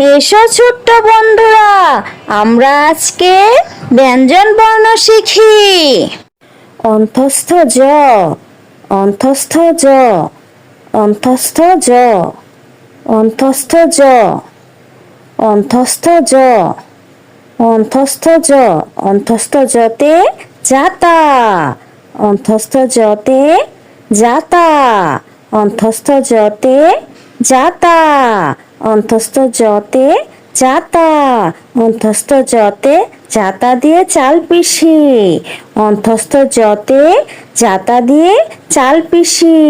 এসো ছোট্ট বন্ধুরা, আমরা আজকে ব্যঞ্জন বর্ণ শিখি। অন্তস্থ জ, অন্তস্থ জ, অন্তস্থ জ, অন্তস্থ জ, অন্তস্থ জ, অন্তস্থ জ, অন্তস্থ জতে যাতা, অন্তস্থ জতে যাতা, অন্তস্থ জতে যাতা, অন্তস্থ জতে যাতা, অন্তস্থ জতে যাতা দিয়ে চাল পিষি, অন্তস্থ জতে যাতা দিয়ে চাল পিষি,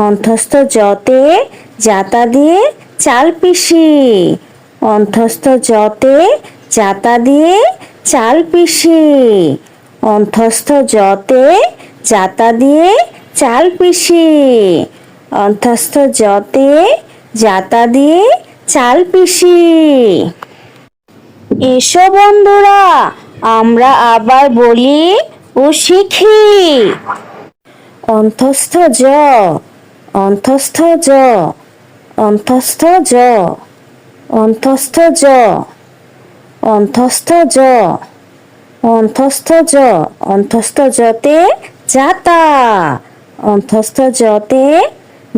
অন্তস্থ জতে যাতা দিয়ে চাল পিষি, অন্তস্থ জতে যাতা দিয়ে চাল পিষি, অন্তস্থ জতে যাতা দিয়ে চাল পিষি, অন্তস্থ জতে যাতা দিয়ে চাল পিষি। এসো বন্ধুরা, আমরা আবার বলি ও শিখি। অন্তস্থ জ, অন্তস্থ জ, অন্তস্থ জ, অন্তস্থ জ, অন্তস্থ জ, অন্তস্থ জ, অন্তস্থ জতে যাতা, অন্তস্থ জতে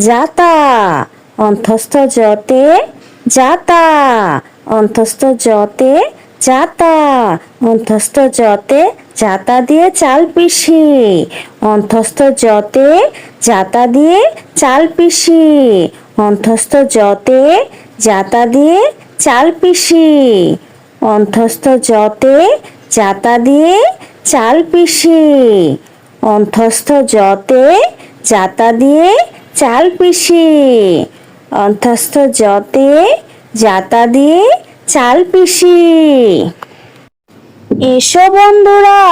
যাতা, অন্তস্থ জতে যাতা, অন্তস্থ জতে যাতা, অন্তস্থ জতে যাতা দিয়ে চাল পিষি, অন্তস্থ জতে যাতা দিয়ে চাল পিষি, অন্তস্থ জতে যাতা দিয়ে চাল পিষি, অন্তস্থ জতে যাতা দিয়ে চাল পিষি, অন্তস্থ জতে যাতা দিয়ে চাল পিষি, অন্তস্থ জতে যাতা দিয়ে চাল পিষি। এসো বন্ধুরা,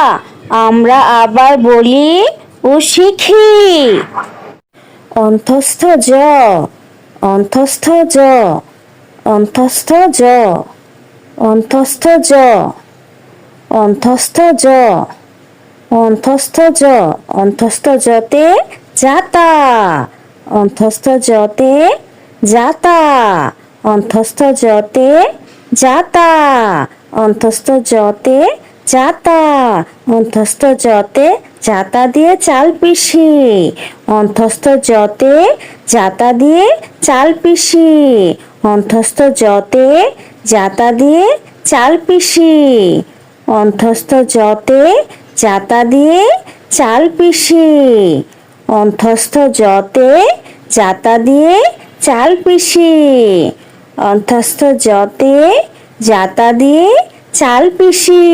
আমরা আবার বলি ও শিখি। অন্তস্থ জ, অন্তস্থ জ, অন্তস্থ জ, অন্তস্থ জ, অন্তস্থ জ, অন্তস্থ জ, অন্তস্থ জতে যাতা, অন্তস্থ জতে যাতা, অন্তস্থ জতে যাতা, অন্তস্থ জতে যাতা, অন্তস্থ জতে যাতা দিয়ে চাল পিষি, অন্তস্থ জতে যাতা দিয়ে চাল পিষি, অন্তস্থ জতে যাতা দিয়ে চাল পিষি, অন্তস্থ জতে যাতা দিয়ে চাল পিষি, অন্তস্থ জতে যাতা দিয়ে চাল পিষি, অন্তস্থ জতে যাতা দিয়ে চাল পিষি।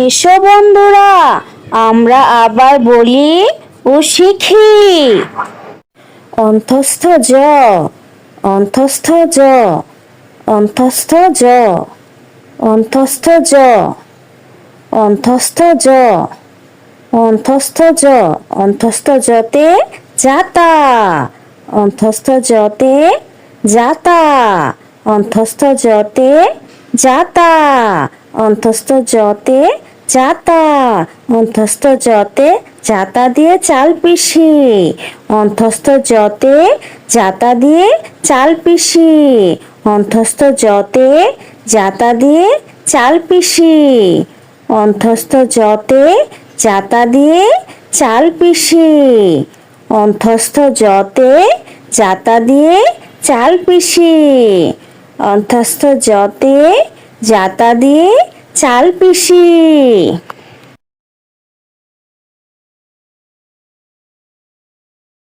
এসো বন্ধুরা, আমরা আবার বলি ও শিখি। অন্তস্থ জ, অন্তস্থ জ, অন্তস্থ জ, অন্তস্থ জ, অন্তস্থ জ, অন্তস্থ জ, অন্তস্থ জতে যাতা, অন্তস্থ জতে যাতা, অন্তস্থ জতে যাতা, অন্তস্থ জতে যাতা, অন্তস্থ জতে যাতা দিয়ে চাল পিষি, অন্তস্থ জতে যাতা দিয়ে চাল পিষি, অন্তস্থ জতে যাতা দিয়ে চাল পিষি, অন্তস্থ জতে যাতা দিয়ে চাল পিষি, অন্তস্থ জতে যাতা দিয়ে চাল পিষি, অন্তস্থ জতে যাতা দিয়ে চাল পিষি।